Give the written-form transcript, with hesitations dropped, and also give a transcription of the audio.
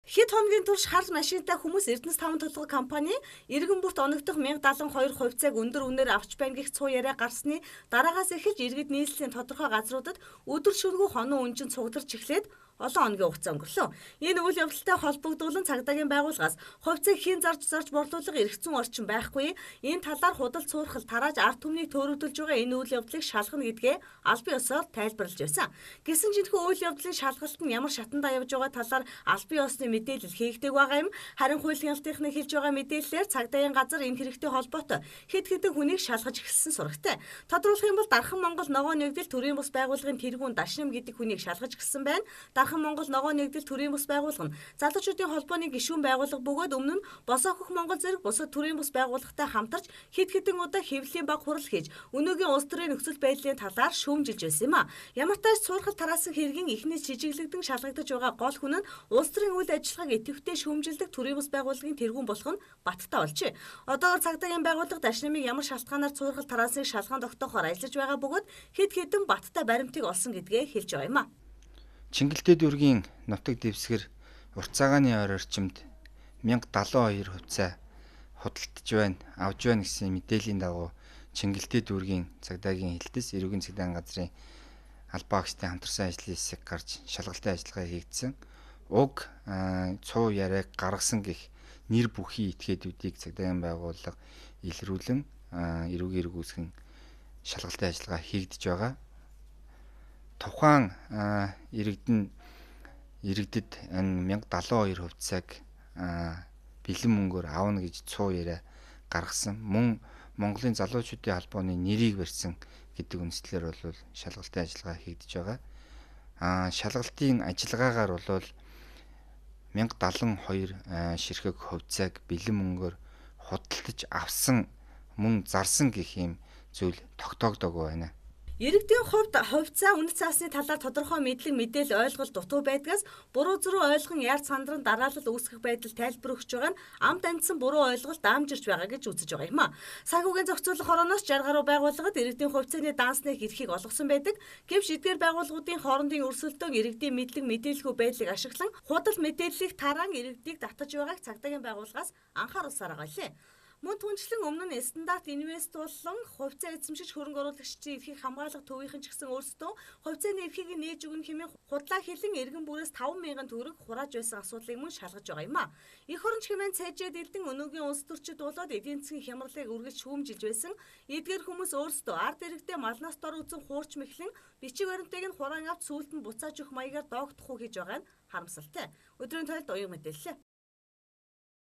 Хэд хоногийн турш хар машинтай хүмүүс Эрдэнэс 5 толгой компани иргэн бүрт оногдох 1072 хувьцааг өндөр үнээр авч байна гэх цуу яриа гарсны дараагаас эхэлж иргэд нийслэлийн тодорхой газруудад өдөр шөнөгүй хоноо үнжин цугдарч эхлээд олон хоногийн хугацаа өнгөрлөө. Энэ үйл явдалтай холбогдуулан цагдаагийн байгууллагаас хувьцааг хийн зарж борлуулах эрх зүйн орчин байхгүй. Энэ талаар худал цуурхал тарааж ард түмнийг төөрөгдүүлж байгаа энэ үйл явдлыг шалгана гэдгээ албан ёсоор тайлбарлаж байсан. Гэсэн жинхэнэ үйл явдлын шалгалт нь ямар шатандаа явж байгаа талаар албан ёсны мэдээлэл хийгдэг байгаа юм. Харин хууль хяналтынхны хэлж байгаа мэдээллээр цагдаагийн газар энэ хэрэгтэй холбоотой хэд хэдэн хүнийг шалгаж эхэлсэн сурагтай. Тодруулах юм бол Дархан Монгол ногоо нэгдэл төрийн бус байгууллагын тэргүүн Дашнам гэдэг хүнийг шалгаж эхэлсэн байна. Дархан Монгол ногоо нэгдэл төрийн бус байгууллага нь залуучуудын холбооны гишүүн байгууллага бөгөөд өмнө нь Босоо хөх Монгол зэрэг бусад төрийн бус байгууллагатай хамтарч хэд хэдэн удаа хэвлэлийн баг хурал хийж өнөөгийн улс төрийн нөхцөл байдлын талаар шүүмжилж байсан юм а. Ямар ч тааш цуурхал тараасан хэргийн эхнээс жижиглэгдэн шалгагдаж байгаа гол хүн нь улс төрийн үйл ажиллагааг идэвхтэй шүүмжилдэг төрийн бус байгууллагын тэргүүн болох нь баттай болжээ. Одоогоор цагдаагийн байгууллага Дашнамыг ямар шалтгаанаар цуурхал тараасыг шалгаан тогтоохоор ажиллаж байгаа бөгөөд хэд хэдэн баттай баримтыг олсон гэдгээ хэлж байгаа юм а. Чингэлтэй дүүргийн нутаг дэвсгэр урт цагааны ойр орчимд 1072 хувьцаа худалдаж байна, авж байна гэсэн мэдээллийн дагуу Чингэлтэй дүүргийн цагдаагийн хэлтэс эрүүгийн цагдаагийн газрын албаа агчдын хамтарсан ажлын хэсэг гарч шалгалтын ажиллагаа хийгдсэн. Уг цуу яриаг гаргасан гэх нэр бүхий этгээдүүдийг цагдаагийн байгууллага илрүүлэн эрүүгийн эргүүлсэн шалгалтын ажиллагаа хийгдэж байгаа. Тухайн иргэдэд энэ 1072 хувьцааг бэлэн мөнгөөр авна гэж цуу яриа гаргасан. Мөн Монголын залуучуудын албаны нэрийг барьсан гэдэг үндслээр бол шалгалтын ажиллагаа хийгдэж байгаа. Шалгалтын ажиллагаагаар бол 1072 ширхэг хувьцааг бэлэн мөнгөөр худалдаж авсан, мөн зарсан гэх юм зүйл тогтоогдоогүй байна. Иргэдийн хувьд хувьцаа үнэт цаасны талаар тодорхой мэдээлэл ойлголт дутуу байдгаас буруу зүрх ойлгон яар сандран дараалал үүсгэх байдал тайлбар өгч байгаа нь амд амьдсан буруу ойлголт даамжирч байгаа гэж үзэж байгаа юм а. Санхүүгийн зохицуулах орооноос 60 гаруй байгууллагад иргэдийн хувьцааны дансныг эрхийг олгосон байдаг. Гэвч эдгээр байгууллагуудын хоорондын өрсөлдөөн иргэдийн мэдээлэлгүй байдлыг ашиглан худал мэдээллийг тараан иргэдийг татаж байгааг цагдаагийн байгууллагаас анхааруулсаар байгаа лээ. Мөн түнчлэн өмнө нь стандарт инвест болон хувьцаа эзэмшиж хөрөнгө оруулагчдын эрхийг хамгаалах төвийнхэн ч гэсэн өөрсдөө хувьцааны эрхийг нээж өгнө хэмээн худлаа хэлэн эргэн бүрээс 5,000 төгрөг хурааж байсан асуудлыг мөн шалгаж байгаа юм а. Эх оронч хэмээн цайжээд элдэн өнөөгийн улс төрчид болоод эдийн засгийн хямралыг үргэлж шүүмжилж байсан. Эдгээр хүмүүс өөрсдөө ард иргэдээ малнаас дор үзэн хуурч мэхлэн бичиг баримтыг нь хураан авч сүүлд нь буцааж өгөх маягаар доогдох уу гэж байгаа нь харамсалтай. Өдрийн тойлд уян мэдээллээ.